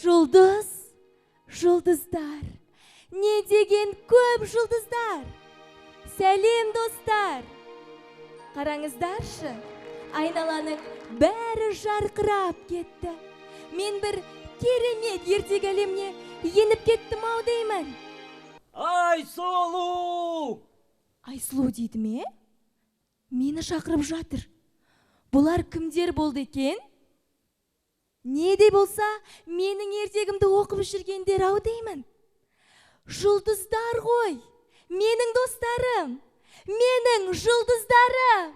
Жұлдыз, жұлдыздар, не деген көп жұлдыздар. Сәлем достар. Қараңыздаршы, айналаның бәрі жарқырап кетті. Мен бір керемет ертегі әлеміне еніп кеттім ау деймін. Айсұлу! Айсұлу дейді ме? Мені шақырып жатыр. Бұлар кімдер болды екен? Не де болса, менің ертегімді оқып жүргендер ау деймін. Жұлдыздар ғой, менің достарым, менің жұлдыздарым.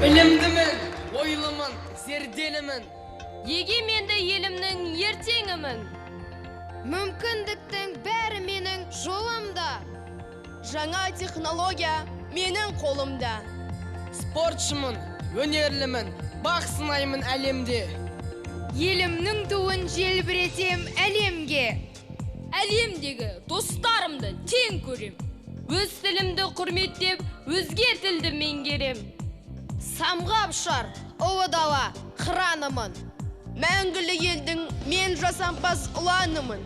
Білімдімін, ойлымын, зерделімін. Егеменді елімнің ертеңімін. Мүмкіндіктің бәрі менің жолымда. Жаңа технология менің қолымда. Спортшымын, өнерлімін, бақ сынаймын әлемде. Елімнің туын желбіретем әлемге. Әлемдегі достарымды тең көрем. Өз тілімді құрметтеп, өзге тілді меңгерем. Самғап шар, ұлы дала, қыранымын. Мәңгілі елдің мен жасампаз ұланымын.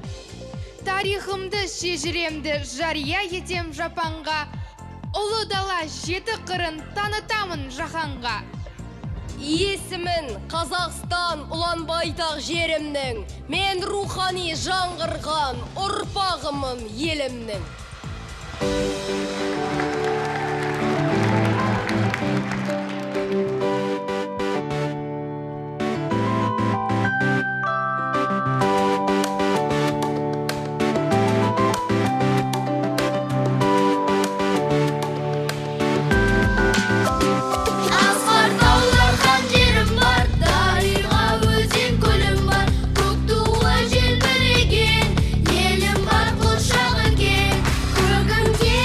Тарихымды, шежіремді жария етем жапанға. Ұлы дала жеті қырын танытамын жаһанға. Есімін Қазақстан ұлан байтақ жерімнің. Мен рухани жаңғырған ұрпағымын елімнің. Елім бар құшағы кең, көгіңде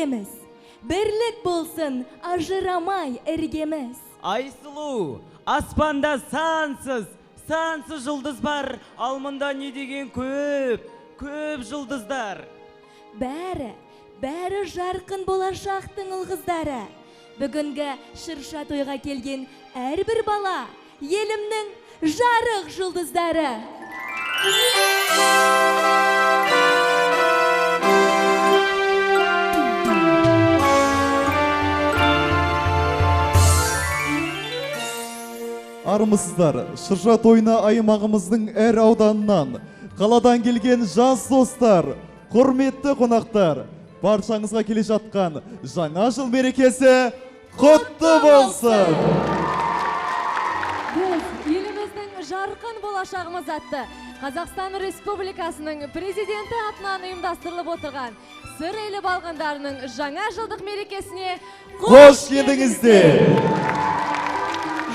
біргеміз. Бірлік болсын, ажырамай іргеміз. Айсұлу, аспанда сансыз жұлдыз бар, ал мұнда не деген көп жұлдыздар. Бәрі жарқын болашақтың ұлғыздары. Бүгінгі шырша тойға келген әрбір бала, елімнің жарық жұлдыздары. Армысыздар, шырша тойына аймағымыздың әр ауданынан, қаладан келген жас достар, құрметті қонақтар, баршаңызға келе жатқан жаңа жыл мерекесі құтты болсын! Біз еліміздің жарқын болашағымыз атты Қазақстан Республикасының президенті атынан ұйымдастырылып отырған сыр елі балғындарының жаңа жылдық мерекесіне Қош келдіңіздер!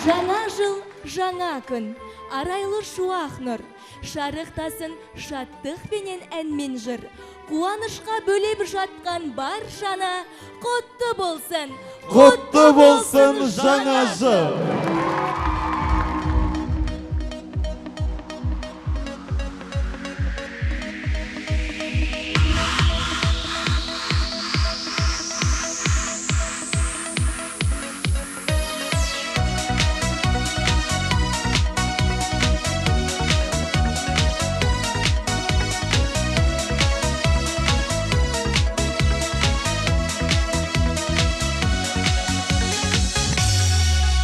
Жаңа жыл, жаңа күн, арайлы шуақ нұр, шарықтасын шаттық пенен әнмен жыр. Қуанышқа бөлеп жатқан баршаны құтты болсын! Құтты болсын жаңа жыл!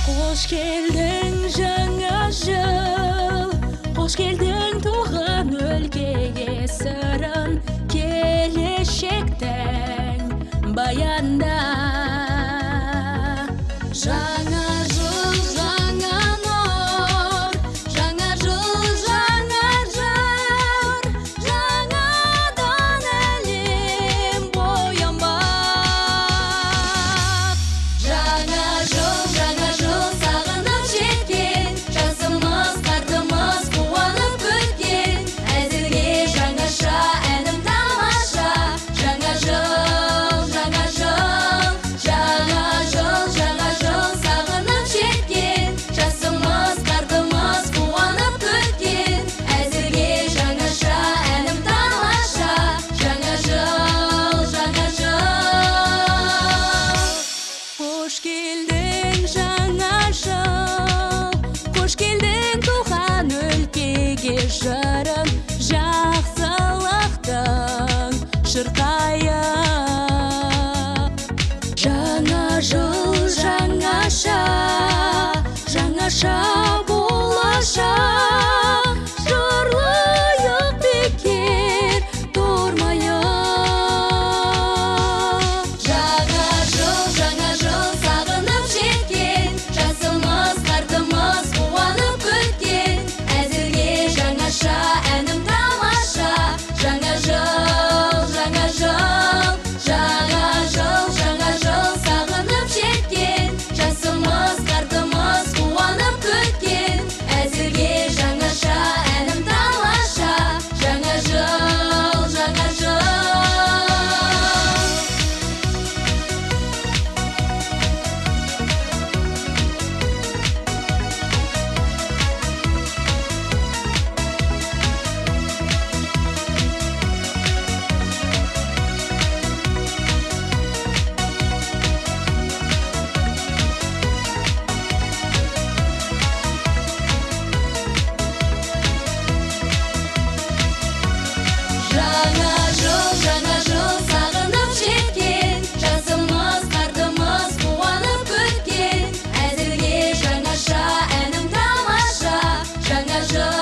Қош келдің жаңа жыл, қош келдің туған өлкеге сырын келешектің баянда. Жаңа жыл, жаңа нұр, жаңа жыл, жаңа жыр, жаңадан әлем боянбақ. Жаңа жыл, сағынып жеткен, жасымыз, қартымыз қуанып күткен, әзірге жаңаша әнім тамаша. Жаңа жыл, жаңа жыл, жаңа жыл, сағынып жеткен, жасымыз, қартымыз қуанып күткен, әзірге жаңаша әнім тамаша. Жаңа жыл, жаңа жыл. Қош келдің жаңа жыл, қош келдің туған өлкеге жырың, жақсылықтың шырқайып. Жаңа жыл жаңаша болашақ, жырлайық бекер тұрмайық. Жаңа жыл, сағынып жеткен, жасымыз, қартымыз қуанып күткен, әзірге жаңаша әнім тамаша. Жаңа жыл, жаңа жыл, сағынып жеткен, жасымыз, қартымыз қуанып күткен, әзірге жаңаша әнім тамаша. Жаңа жыл, жаңа жыл. Жаңа жыл, сағынып жеткен, жасымыз, қартымыз қуанып күткен, әзірге жаңаша әнім тамаша. Жаңа жыл,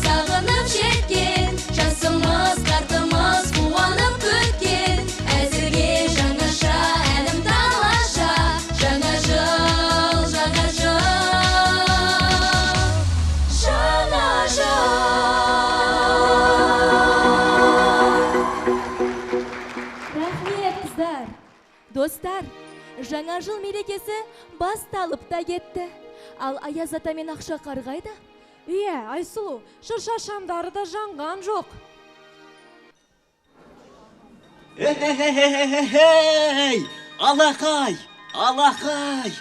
сағынып жеткен, жасымыз, қартымыз қуанып күткен, әзірге жаңаша әнім тамаша. Жаңа жыл, жаңа жыл. Рахмет, қыздар. Достар, жаңа жыл мерекесі басталып та кетті. Ал Аяз ата мен Ақшақар қайда? Айсұлу, шырша шамдары да жанған жоқ. Эй, алақай, алақай,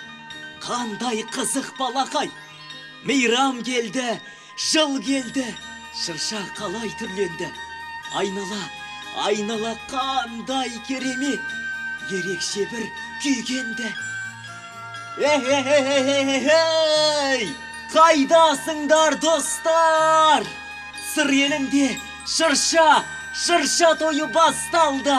қандай қызық балақай. Мейрам келді, жыл келді, шырша қалай түрленді. Айнала қандай керемет, ерекше бір күйгенді. Эй, қайдасыңдар достар? Сыр елінде шырша тойы басталды.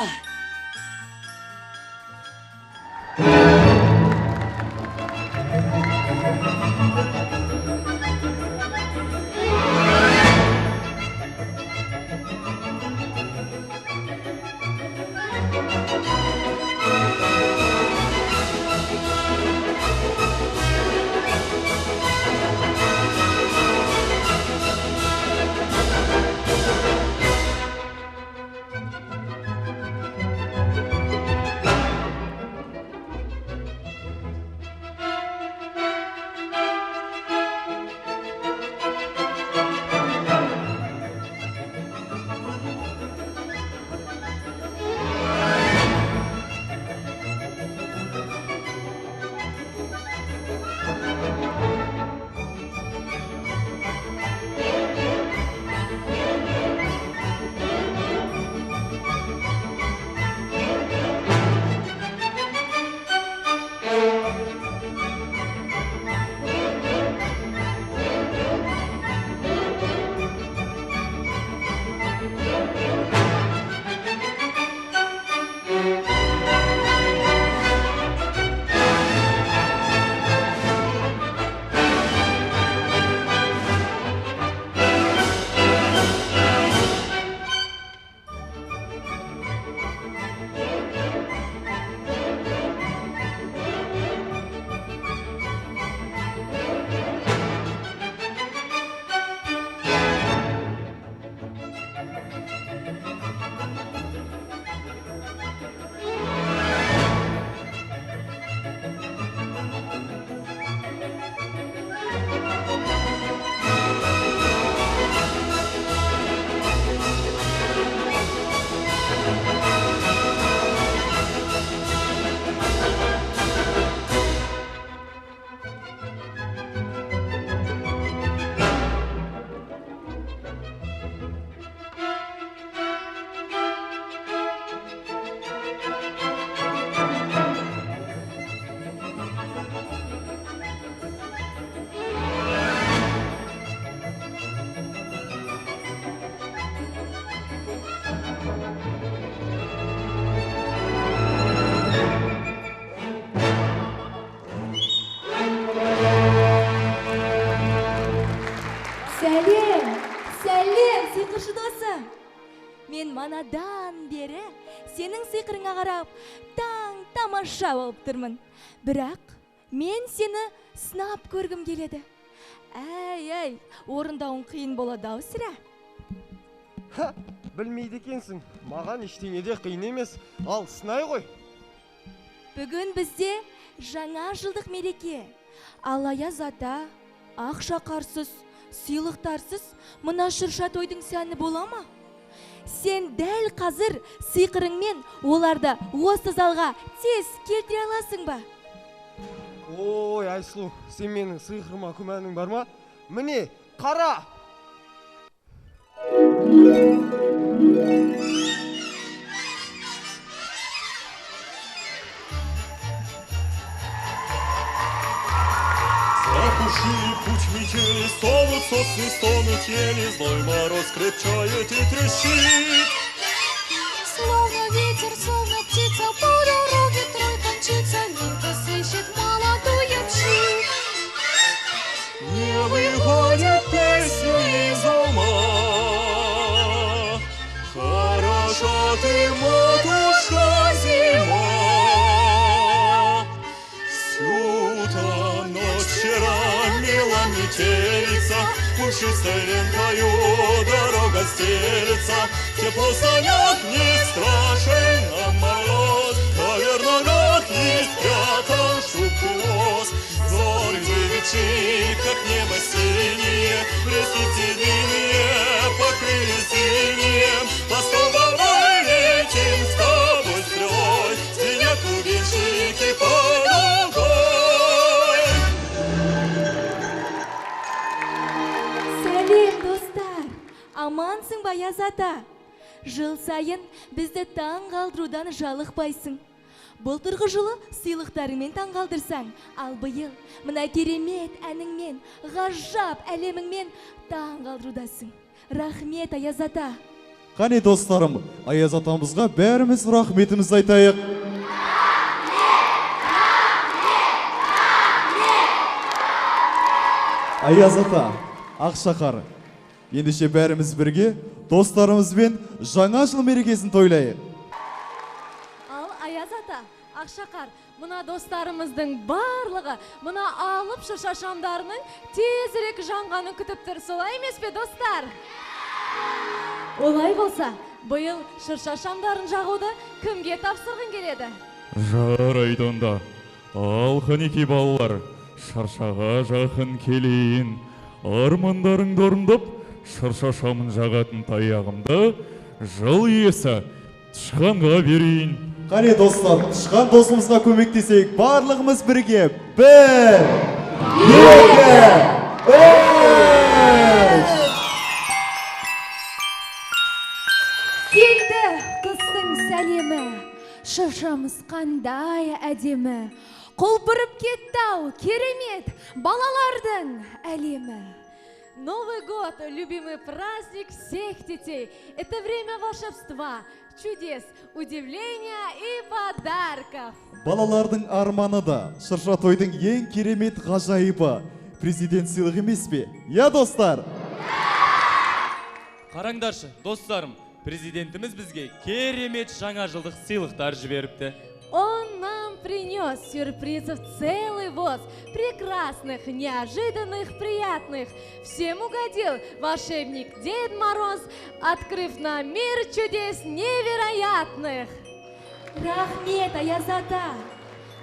Сәлем, сиқыршы досы. Мен манадан бері сенің сиқырыңа қарап тамаша болып тұрмын. Бірақ мен сені сынап көргім келеді. Әй, орындауың қиын болады-ау сірә. Білмейді екенсің. Маған ештеңе де қиын емес. Ал сынай ғой. Бүгін бізде жаңа жылдық мереке. Ал Аяз ата ақшақарсыз, сыйлықтарсыз мына шырша тойдың сәні бола ма? Сен дәл қазір сиқырыңмен оларды осы залға тез келтіре аласың ба? Ой, Айсұлу, сен менің сиқырыма күмәнің бар ма? Міне, қара! Запушили путь метели, стонут сосны, стонут ели, злой мороз крепчает и трещит. Словно ветер, словно птица, по дороге тройка мчится, лето сыщет молодую пчель. Не выходит песня из ума. Хороша ты, матушка, зима. Всю-то ночь вчера мела метелица, пушистой лентою дорога стелется. Тепло в санях не страшен нам мороз, наверно, гад не спрятан шубку нос. Зоры девичьи, как небо синее, ресницы длинные, покрылись синим, по столбовой летим скоро. Аяз ата. Жыл сайын бізді таң қалдырудан жалықпайсың. Былтырғы жылы сыйлықтарымен таң қалдырсаң, ал биыл мына керемет әніңмен, ғажап әлеміңмен таң қалдырудасың. Рахмет, Аяз ата. Қане достарым, Аяз атамызға бәріміз рахметімізді айтайық. Аяз ата, Ақшақар, ендеше бәріміз бірге достарымызбен жаңа жыл мерекесін тойлайық. Ал Аяз ата, Ақшақар, мына достарымыздың барлығы мына алып шырша шамдарының тезірек жанғанын күтіп тұр, солай емес пе достар? Олай болса, биыл шырша шамдарын жағуды кімге тапсырғың келеді? Жарайды онда. Ал қанеки балалар, шыршаға жақын келейін. Армандарыңды орындап, шырша шамын жағатын таяғымды жыл иесі тышқанға берейін. Қане достар, тышқан досымызға көмектесейік, барлығымыз бірге. 1, 2, 3. Келді қыстың сәлемі, шыршамыз қандай әдемі. Құлпырып кетті-ау, керемет балалардың әлемі. Новый год, любимый праздник всех детей. Это время волшебства, чудес, удивления и подарков. Балалардың арманы да, шырша тойдың ең керемет ғажайыбы. Президент сыйлығы емес пе? Я, достар? Қараңдаршы, достарым, президентіміз бізге керемет жаңа жылдық сыйлықтар жіберіпті. Он нам принес сюрпризов целый воз, прекрасных, неожиданных, приятных. Всем угодил волшебник Дед Мороз, открыв нам мир чудес невероятных. Рахмет, Аяз ата.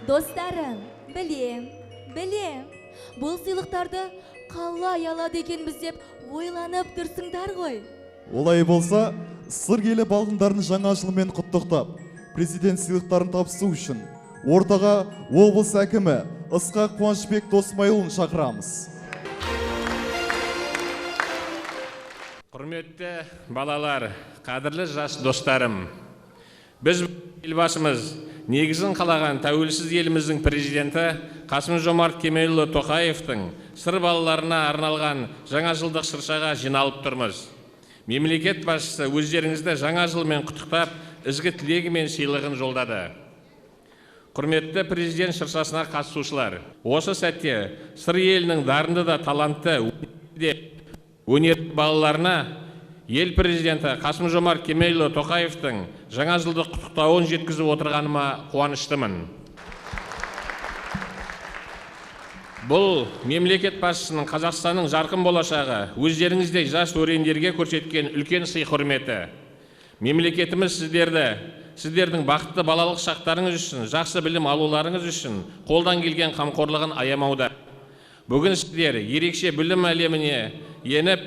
Достарым, білем. Бұл сыйлықтарды қалай алады екенбіз деп ойланып тұрсыңдар ғой. Олай болса, сыр келі балғындарын жаңа жылмен құттықтап, президент сыйлықтарын тапсыру үшін ортаға облыс әкімі Ысқақ Қуанышбек Досмайұлын шақырамыз. Құрметті балалар, қадірлі жас достарым, біз елбасымыз негізін қалаған тәуелсіз еліміздің президенті Қасым-Жомарт Кемелұлы Тоқаевтың сыр балаларына арналған жаңа жылдық шыршаға жиналып тұрмыз. Мемлекет басшысы өздеріңізді жаңа жылмен құттықтап, ізгі тілегі мен сыйлығын жолдады. Құрметті президент шыршасына қатысушылар, осы сәтте сыр елінің дарынды да талантты өнерлі балаларына ел президенті Қасым-Жомарт Кемелұлы Тоқаевтың жаңа жылдық құттықтауын жеткізіп отырғаныма қуаныштымын. Бұл мемлекет басшысының Қазақстанның жарқын болашағы өздеріңіздей жас өрендерге көрсеткен үлкен сый құрметі. Мемлекетіміз сіздердің бақытты балалық шақтарыңыз үшін, жақсы білім алуларыңыз үшін қолдан келген қамқорлығын аямауда. Бүгін сіздер ерекше білім әлеміне еніп,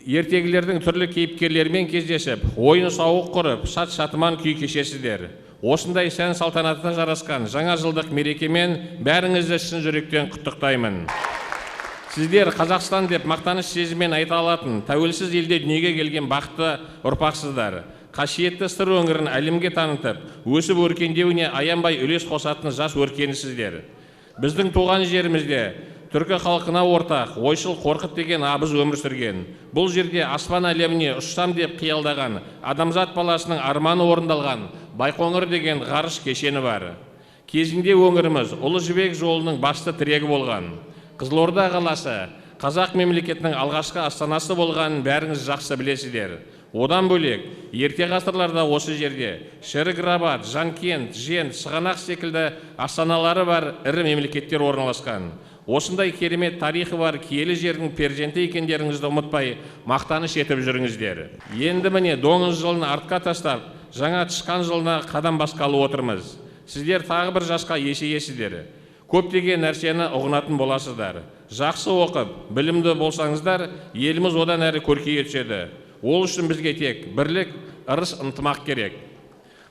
ертегілердің түрлі кейіпкерлерімен кездесіп, ойын сауық құрып, шат-шатыман күй кешесіздер. Осындай сән салтанатына жарасқан жаңа жылдық мерекемен бәріңізді шын жүректен құттықтаймын. Сіздер Қазақстан деп мақтаныш сезіммен айта алатын тәуелсіз елде дүниеге келген бақытты ұрпақсыздар. Қасиетті сыр өңірін әлемге танытып, өсіп өркендеуіне аянбай үлес қосатын жас өркенісіздер. Біздің туған жерімізде түркі халқына ортақ, ойшыл Қорқыт деген абыз өмір сүрген. Бұл жерде аспан әлеміне ұшсам деп қиялдаған, адамзат баласының арманы орындалған Байқоңыр деген ғарыш кешені бар. Кезінде өңіріміз Ұлы Жібек жолының басты тірегі болған. Қызылорда қаласы қазақ мемлекетінің алғашқы астанасы болғанын бәріңіз жақсы білесіздер. Одан бөлек, ерте ғасырларда осы жерде Шеріграбад, Жанкент, Жент, Сығанақ секілді астаналары бар ірі мемлекеттер орналасқан. Осындай керемет тарихы бар киелі жердің перзенті екендеріңізді ұмытпай, мақтаныш етіп жүріңіздер. Енді міне доңыз жылын артқа тастап, жаңа тышқан жылына қадам басқалы отырмыз. Сіздер тағы бір жасқа есейесіздер. Көптеген нәрсені ұғынатын боласыздар. Жақсы оқып, білімді болсаңыздар, еліміз одан әрі көркейе түседі. Ол үшін бізге тек бірлік, ырыс, ынтымақ керек.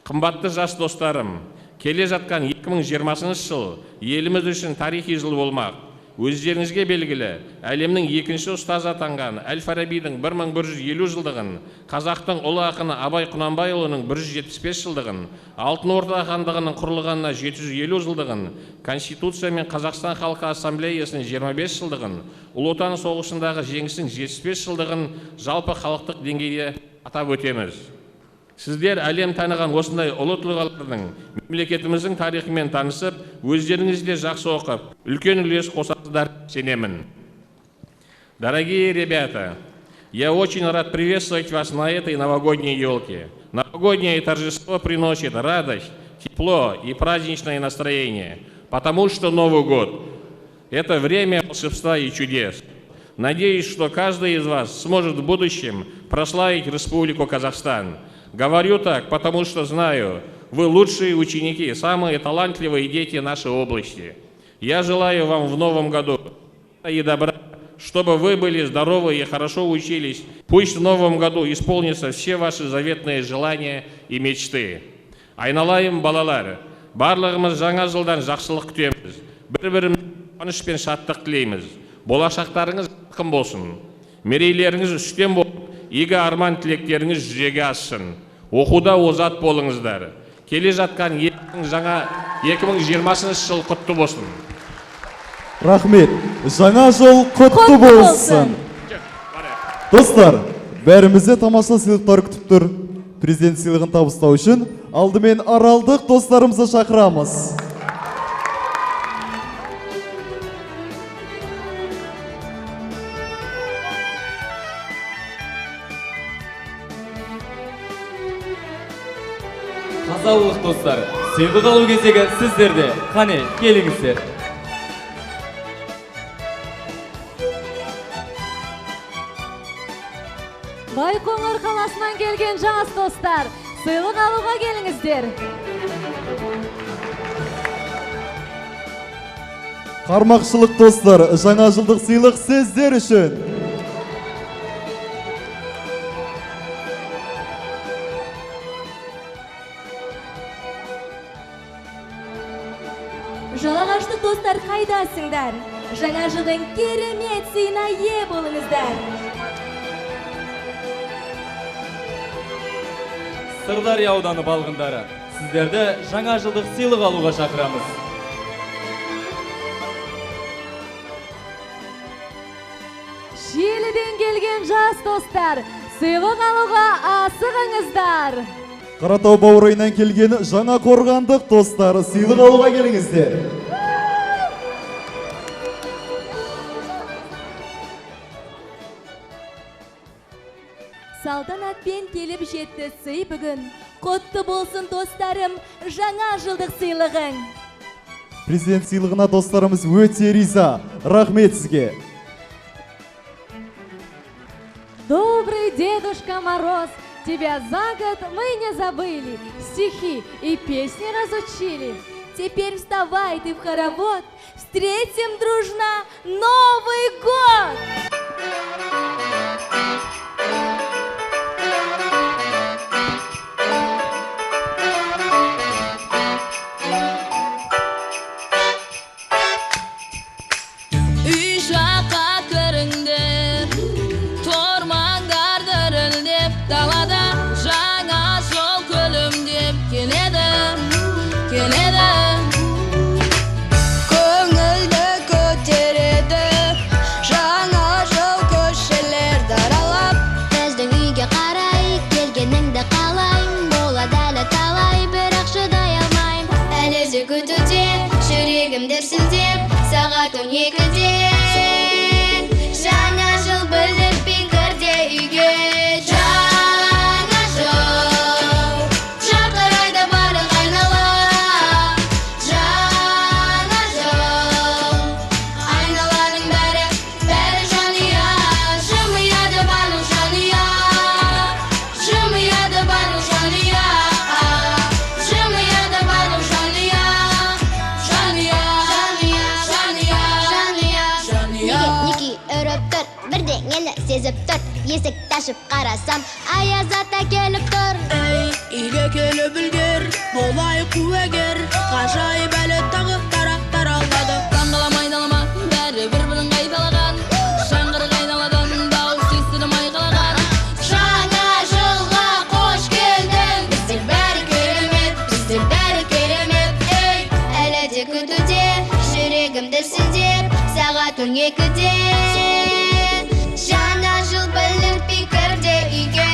Қымбатты жас достарым, келе жатқан 2020 жыл еліміз үшін тарихи жыл болмақ. Өздеріңізге белгілі, әлемнің екінші ұстазы атанған Әл-Фарабидің 1150 жылдығын, қазақтың ұлы ақыны Абай Құнанбайұлының 175 жылдығын, Алтын Орда хандығының құрылғанына 750 жылдығын, Конституция мен Қазақстан Халқы Ассамблеясының 25 жылдығын, Ұлы Отан соғысындағы жеңістің 75 жылдығын жалпы халықтық деңгейде атап өтеміз. Сіздер әлем таныған осындай ұлы тұлғалардың мемлекетіміздің тарихымен танысып, өздеріңіз де жақсы оқып, үлкен үлес қосасыздар сенемін. Дорогие ребята, я очень рад приветствовать вас на этой новогодней елке. Новогоднее торжество приносит радость, тепло и праздничное настроение, потому что Новый год – это время волшебства и чудес. Надеюсь, что каждый из вас сможет в будущем прославить Республику Казахстан. Говорю так, потому что знаю, вы лучшие ученики, самые талантливые дети нашей области. Я желаю вам в новом году и добра, чтобы вы были здоровы и хорошо учились. Пусть в новом году исполнятся все ваши заветные желания и мечты. Айналайым балалар, барлығымыз жаңа жылдан жақсылық күтеміз. Бір-біріміз қуаныш пен шаттық тілейміз. Болашақтарыңыз жарқын болсын. Мерейлеріңіз үстем болып, игі арман тілектеріңіз жүзеге ассын. Оқуда озат болыңыздар. Келе жатқан 2020 жыл құтты болсын. Рахмет. Жаңа жыл құтты болсын. Достар, бәрімізде тамаша сыйлықтар күтіп тұр. Президент сыйлығын табыстау үшін алдымен аралдық достарымызды шақырамыз. Қазалылық достар, сыйлық алу кезегі сіздерде. Қане, келіңіздер. Байқоңыр қаласынан келген жас достар, сыйлық алуға келіңіздер. Қармақшылық достар, жаңа жылдық сыйлық сіздер үшін. Жалағаштық достар, қайдасыңдар? Жаңа жылдың керемет сыйына ие болыңыздар. Сырдария ауданы балғындары, сіздерді жаңа жылдық сыйлық алуға шақырамыз. Шиеліден келген жас достар, сыйлық алуға асығыңыздар. Қаратау баурайынан келген жаңа қорғандық достар, сыйлық алуға келіңіздер. Салтанатпен келіп жетті сый бүгін. Құтты болсын достарым, жаңа жылдық сыйлығың. Президент сыйлығына достарымыз өте риза. Рахмет сізге. Добрый Дедушка Мороз, тебя за год мы не забыли, стихи и песни разучили. Теперь вставай ты в хоровод, встретим дружно Новый год! Сағат 12-де жаңа жыл біліп бекерде үйге. Жаңа жыл жарқырайды барлық айнала. Жаңа жыл айналаның бәрі жанұя. Жымияды барлық жанұя. Жымияды барлық жанұя. Жымияды барлық жанұя. Сезіп тұр, есік ташып қарасам, аяз ата келіп тұр. Үйге келіп үлгер, болай куәгер, ғажайып әлі тағып таралады. Таңғалама, айналама, бәрі бір түңекіде жаңа жыл біліп пікірде үйге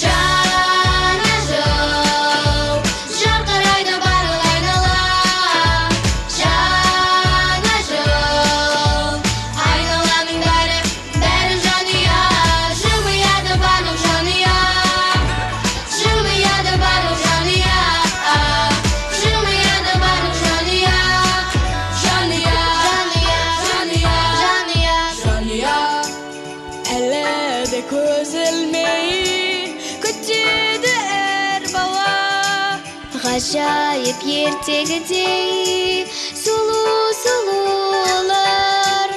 жаңа жыл жарқырайды барлық айнала жаңа жыл айналаның бәрі жанұя жымияды барлық жанұя жымияды барлық жанұя жымияды барлық жанұя жанұя әлі де көз ілмей күтеді әр бала ғажайып ертегідей сұлулар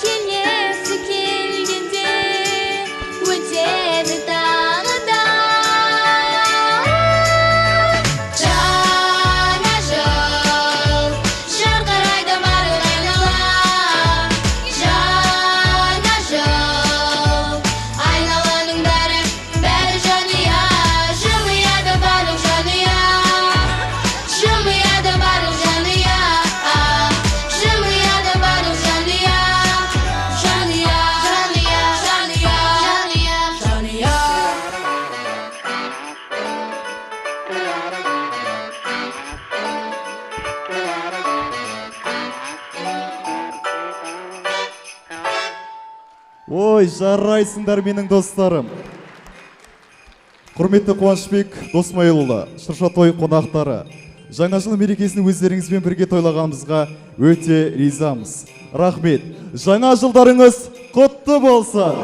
келесі келгенде өтеді тағы да жаңа жыл жарқырайды барлық айнала жаңа жыл айналаның бәрі жанұя жымияды барлық жанұя жымияды барлық жанұя жымияды барлық жанұя жанұя Ой, жарайсыңдар менің достарым. Құрметті Қуанышбек Досмайылұлы, шырша той қонақтары. Жаңа жыл мерекесін өздеріңізбен бірге тойлағанымызға өте ризамыз. Рахмет. Жаңа жылдарыңыз құтты болсын.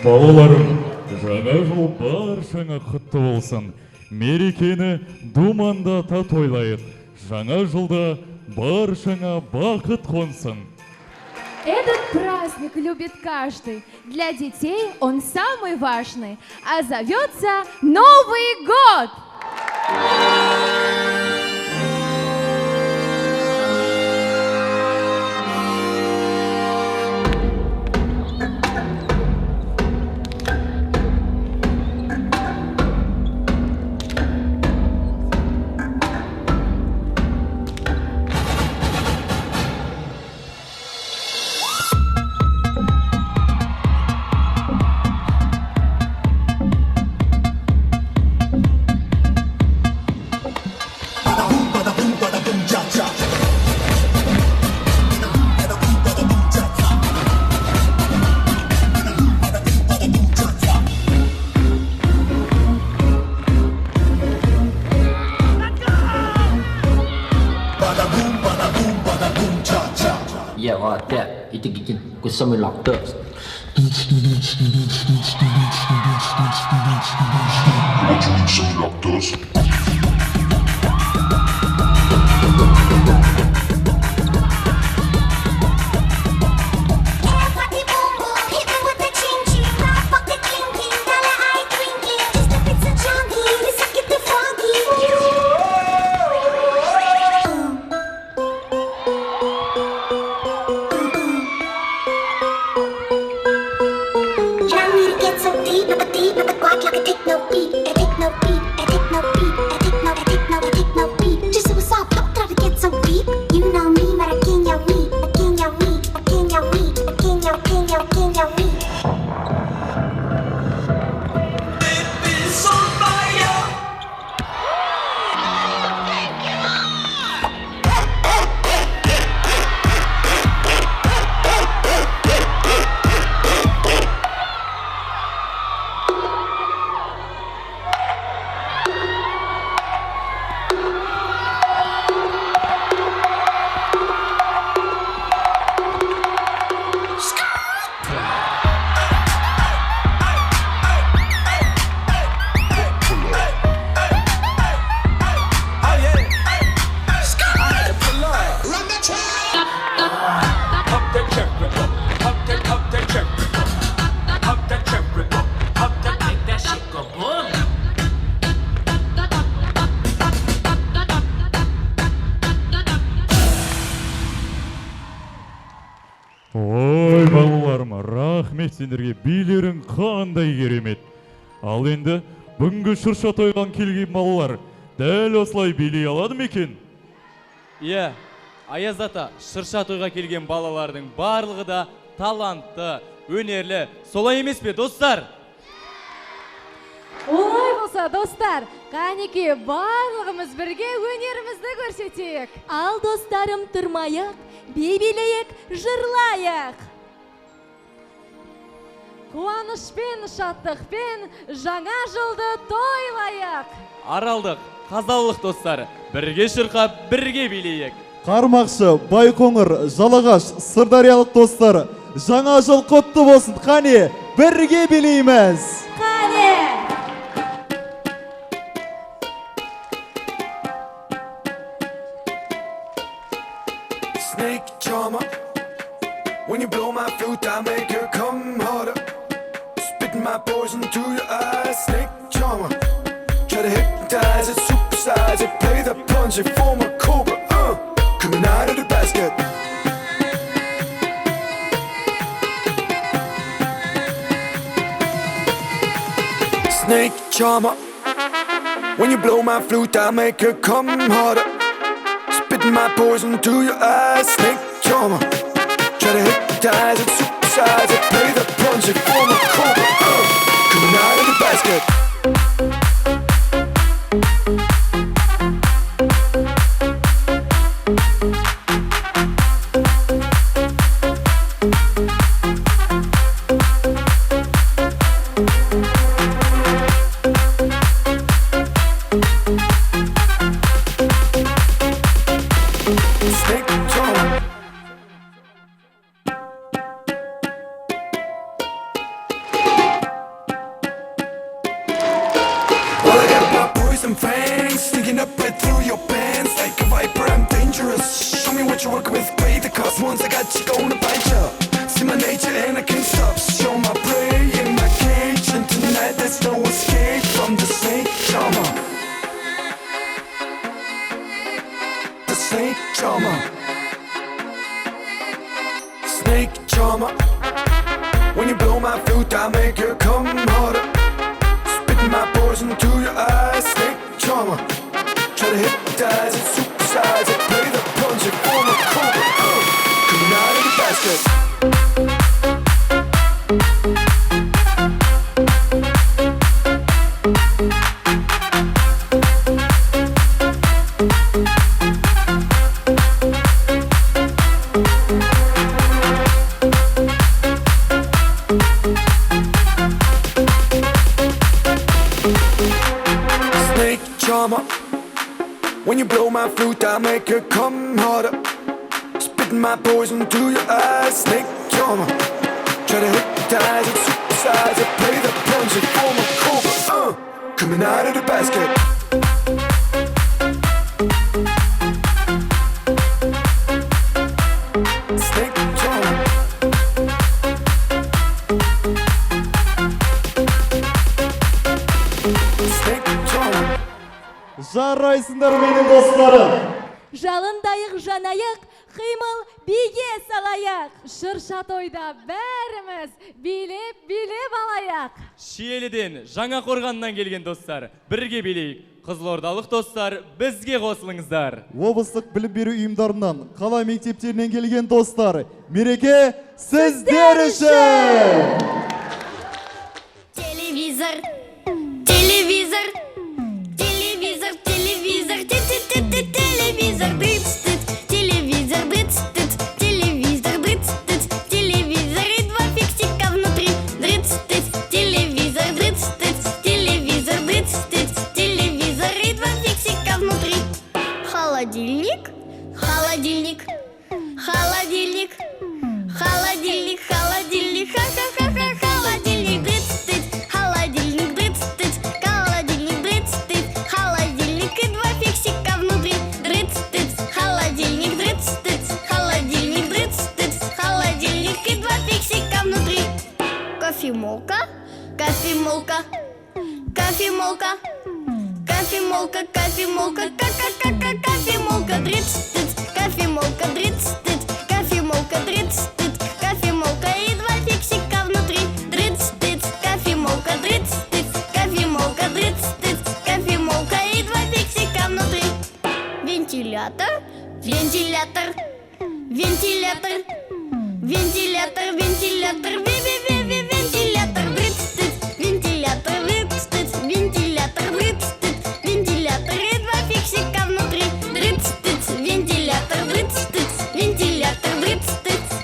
Балаларым, жаңа жыл баршаңа құтты болсын. Мерекені думандата тойлайық. Жаңа жылда баршаңа бақыт қонсын. Этот праздник любит каждый. Для детей он самый важный, а зовется Новый год. Yeah, right there. Itu gigit ku sambil lockers. Ой, балаларым, рахмет сендерге, билерің қандай керемет. Ал енді бүгінгі шырша тойған келген балалар дәл осылай билей алады ма екен? Иә, Аяз ата, шырша тойға келген балалардың барлығы да талантты, өнерлі. Солай емес пе, достар? Олай болса, достар, қанеке барлығымыз бірге өнерімізді көрсетейік. Ал достарым, тұрмайық, бейбелейік, жырлайық. Қуанышпен, шаттықпен жаңа жылды тойлайық. Аралдық, қазалылық достар, бірге шырқап, бірге билейік. Қармақшы, Байқоңыр, Жалағаш, Сырдариялық достар, жаңа жыл құтты болсын. Қане, бірге билейміз. Қане! Snake charmer, when you blow my flute, I make you come harder. Spitting my poison to your eyes. Snake charmer, try to hypnotize it, supersize it, play the punch, it form a cobra. Coming out of the basket. Snake charmer, when you blow my flute, I make you come harder. Spitting my poison to your eyes. Snake charmer, try to hypnotize it, supersize it, play the punch, it form a cobra. Coming out of the basket. When you blow my flute, I make you come harder. Spitting my poison to your eyes. Snake charmer, try to hypnotize it, supersize it, play the punch, it form a cobra. Coming out of the basket. Snake charmer. Snake charmer. Жарайсыңдар менің достарым. Жалындайық, жанайық, қимыл биге салайық. Шырша тойда бәріміз билеп алайық. Шиеліден, жаңа қорғаннан келген достар, бірге билейік. Қызылордалық достар, бізге қосылыңыздар. Облыстық білім беру ұйымдарынан, қала мектептерінен келген достар, мереке сіздер үшін! Телевизор, телевизор, телевизор, телевизор, телевизор, телевизор, телевизор, телевизор и два фиксика внутри, телевизор, телевизор, телевизор и два фиксика внутри. Холодильник, холодильник, холодильник, холодильник, холодильник, ха-ха-ха-ха, холодильник, холодильник, холодильник, холодильник и два фиксика внутри, холодильник, холодильник, холодильник и два фиксика внутри. Кофемолка, кофемолка, кофемолка, кофемолка, кофемолка, кофемолка, кофемолка, кофемолка, кофемолка и два фиксика внутри, кофемолка, кофемолка, кофемолка и два фиксика внутри. Вентилятор, Вентилятор, вентилятор, вентилятор, вентилятор, вентилятор, вентилятор, вентилятор, вентилятор, и два фиксика внутри. Вентилятор, вентилятор,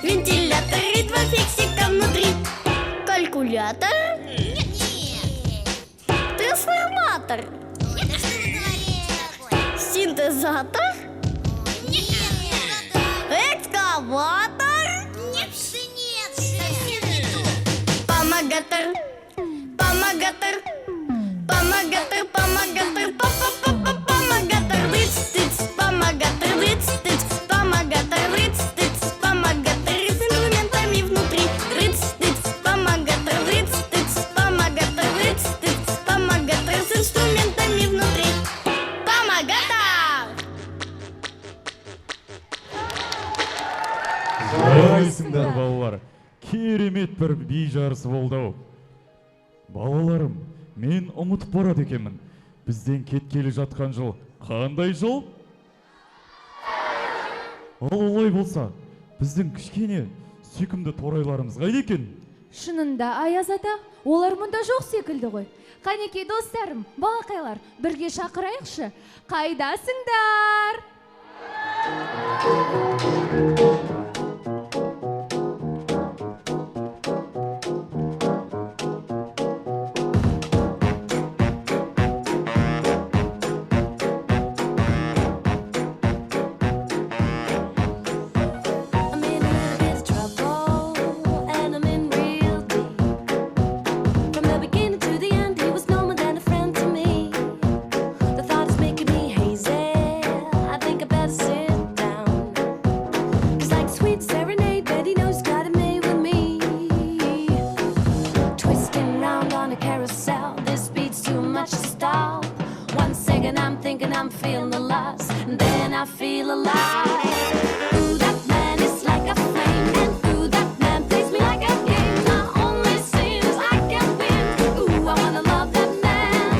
вентилятор, и два фиксика внутри. Калькулятор? Трансформатор? Синтезатор? Экскаватор? Нет, совсем не то. Помогатор, помогатор, помогатор, помогатор, помогатор, помогатор, помогатор, помогатор с инструментами внутри. Помогатор, помогатор, помогатор с инструментами внутри. Помогатор! Жарайсыңдар балалар, керемет бір би жарысы болды. Балаларым, мен ұмытып барады екенмін. Бізден кеткелі жатқан жыл қандай жыл? Ал олай болса, біздің кішкене сүйкімді торайларымыз қайда екен? Шынында, Аяз ата, олар мұнда жоқ секілді ғой. Қанекей достарым, балақайлар, бірге шақырайықшы. Қайдасыңдар? I'm feeling the loss, and then I feel alive. Ooh, that man is like a flame, and ooh, that man plays me like a game. My only sin is I can win. Ooh, I wanna love that man.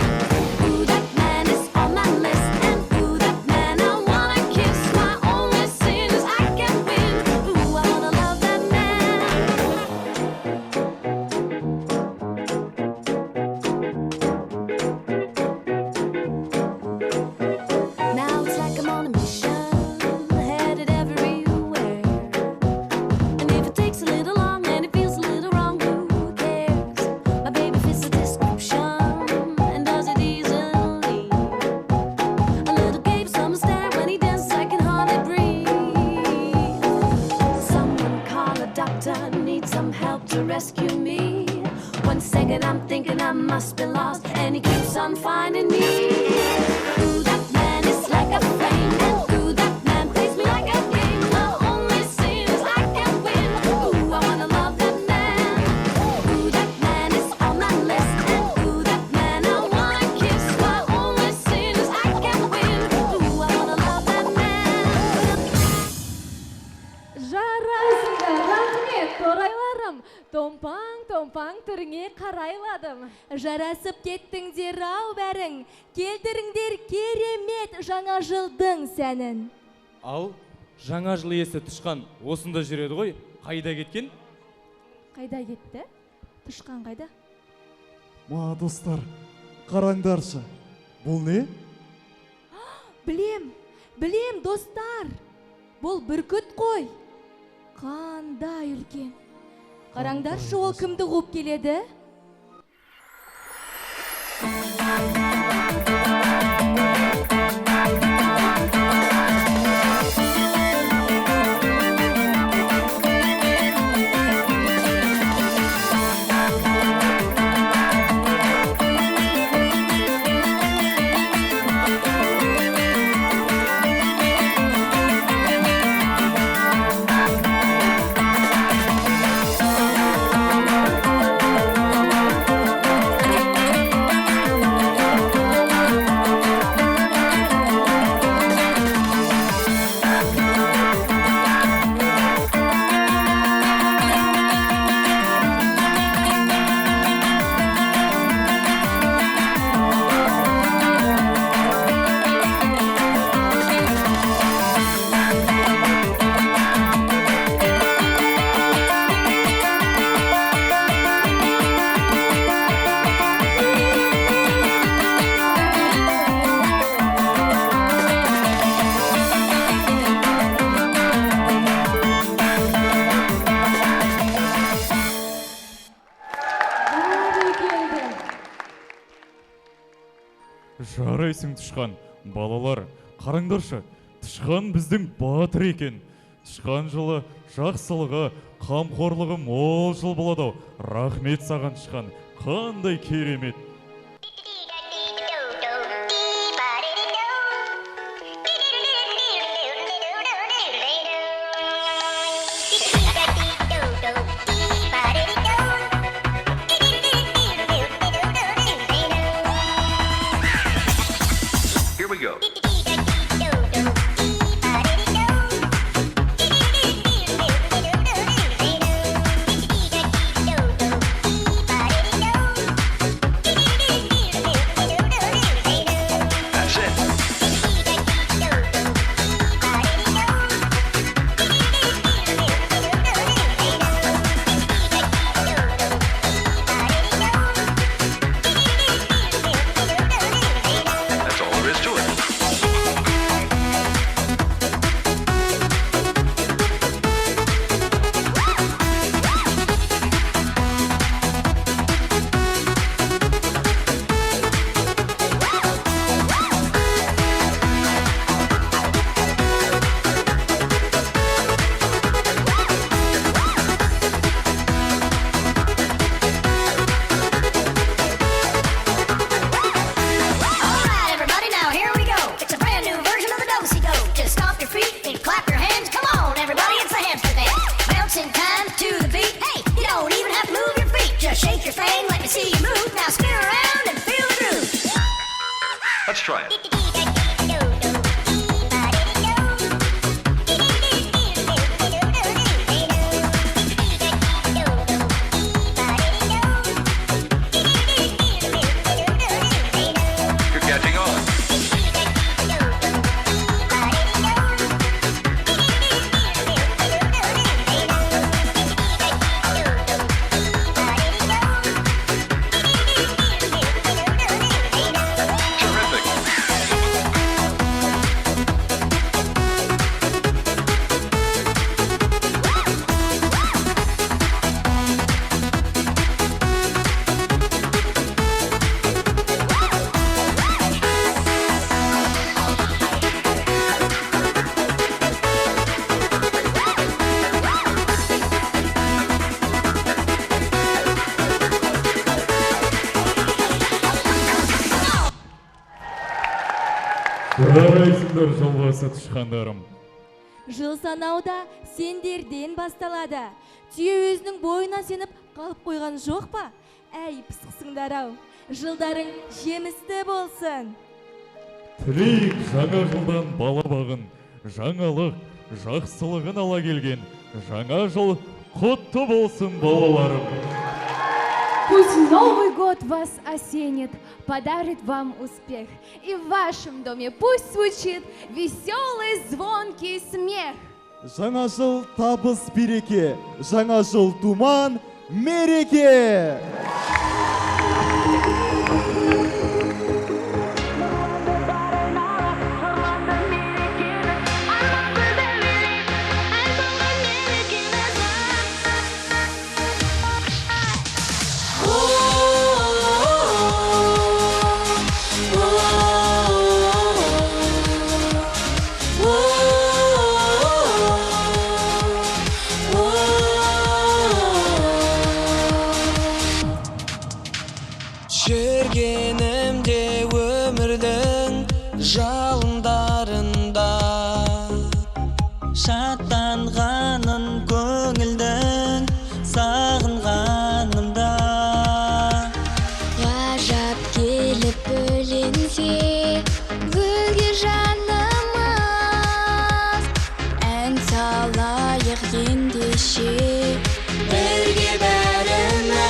Ooh, that man is on my list, and ooh, that man I wanna kiss. My only sin is I can win. Ooh, I wanna love that man. Now it's like I'm on a mission, headed everywhere. And if it takes a little long and it feels a little wrong, who cares? My baby fits the description and does it easily. A little gave some stare when he dances, I can hardly breathe. Someone call a doctor, need some help to rescue me. 1 second I'm thinking I must be lost, and he keeps on finding me. Ooh, that man is like a flame, and ooh, that man plays me like a game. My only sin is I can win. Ooh, I wanna love that man. Ooh, that man is on my list, and ooh, that man I wanna kiss. My only sin is I can win. Ooh, I wanna love that man. Жарайсыңдар, рахмет, торайларым. Томпаң түріңе қарайладым. Жарасып кеттіңдер ау бәрің, келтіріңдер керемет жаңа жылдың сәнін. Ал, жаңа жыл иесі Тышқан осында жүреді ғой, қайда кеткен? Қайда кетті? Тышқан қайда? Ма, достар, қараңдаршы. Бұл не? Білем, достар. Бұл бүркіт қой. Қандай үлкен. Қараңдаршы, ол кімді қуып келеді? Жарайсың Тышқан. Балалар, қараңдаршы, Тышқан біздің батыр екен. Тышқан жылы жақсылығы, қамқорлығы мол жыл болады. Рахмет саған Тышқан. Қандай керемет. Here we go. That's it. That's all there is to it. Alright, everybody, now here we go. It's a brand new version of the do-si-do. Just stomp your feet and clap your hands. Come on, everybody, it's the hamster dance. Bouncing time to the beat. Hey, you don't even have to move your feet. Just shake your thing, let me see you move. Now spin around and feel the groove. Let's try it. You're catching on. Terrific. Жарайсыңдар жалғасы Тышқандарым. Жыл санауда сендерден басталады. Түйе өзінің бойына сеніп қалып қойған жоқ па? Әй, пысықсыңдар-ау. Жылдарың жемісті болсын. Тілейік жаңа жылдан бала бағын, жаңалық, жақсылығын ала келген. Жаңа жыл құтты болсын балаларым. Пусть Новый год вас осенит, подарит вам успех. И в вашем доме пусть звучит веселый звонкий смех. Жаңа жыл табыс береке, жаңа жыл думан мереке. Жүргенімде өмірдің жалындарында шаттанғаным көңілдің сағынғанымда Ғажап келіп бөленсе гүлге жанымыз ән салайық ендеше бірге бәріміз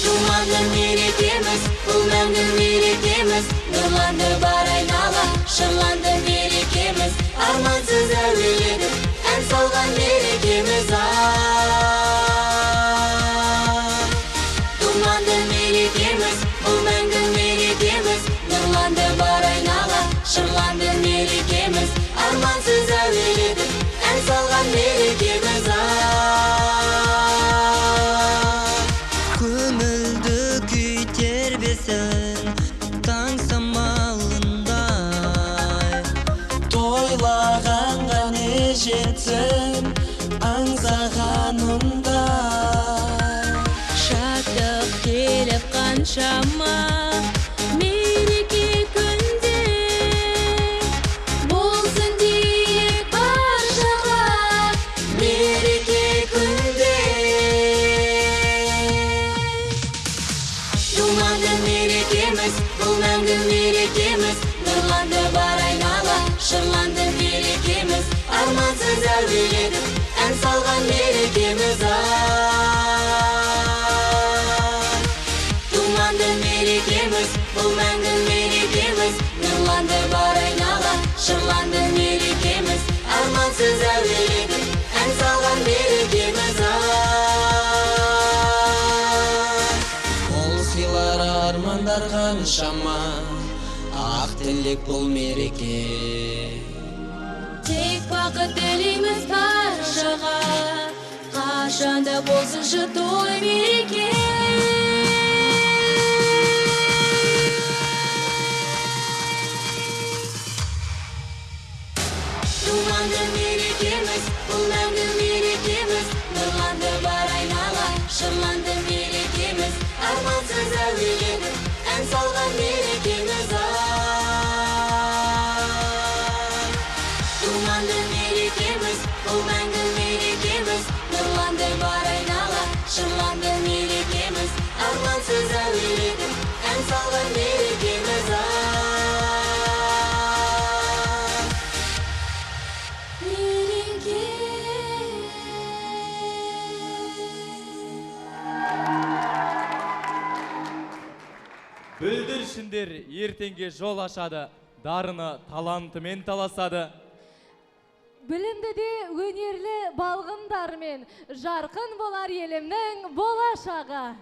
Думанды мерекеміз бұл мәңгі мерекеміз нұрланды бар айнала шырланды мерекеміз армансыз әуеледік ән салған мерекеміз Думанды мерекеміз бұл мәңгі мерекеміз нұрланды бар айнала шырланды мерекеміз армансыз әуеледік ән салған мерекеміз көңілді күй қаншама мереке күнде болсын дейік баршаға мереке күнде. Думанды мерекеміз, бұл мәңгі мерекеміз, нұрланды бар айнала, шырланды мерекеміз, армансыз әуеледік, ән салған мерекеміз. Думанды мерекеміз, бұл мәңгі мерекеміз, нұрланды бар айнала, шырланды мерекеміз, армансыз әуеледік, ән салған мерекеміз. Ол сыйлар армандар қаншама, ақ тілек бұл мереке. Тек бақыт тілейміз баршаға, қашанда болсыншы той мереке. Думанды мерекеміз, бұл мәңгі мерекеміз, нұрланды бар айнала, шырланды мерекеміз, армансыз әуеледік, ән салған мерекеміз. Думанды мерекеміз, бұл мәңгі мерекеміз, нұрланды бар айнала, шырланды мерекеміз, армансыз әуеледік, ән салған мерекеміз. Бүлдіршіндер ертеңге жол ашады, дарыны талантымен таласады. Білімді де өнерлі балғындармен жарқын болар елімнің болашағы.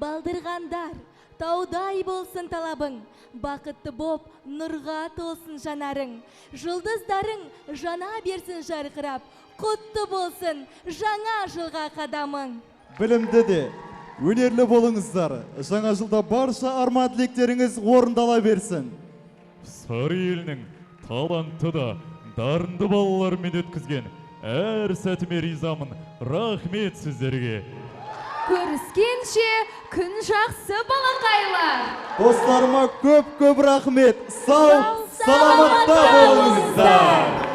Балдырғандар, таудай болсын талабың, бақытты боп нұрға толсын жанарың. Жұлдыздарың жана берсін жарқырап, құтты болсын жаңа жылға қадамың. Білімді де, өнерлі болыңыздар. Жаңа жылда барша арман тілектеріңіз орындала берсін. Сары елінің талантты да, дарынды балалармен өткізген әр сәтіме ризамын. Рахмет сіздерге. Көріскенше күн жақсы балақайлар. Достарыма көп-көп рахмет. Сау, саламатта болыңыздар.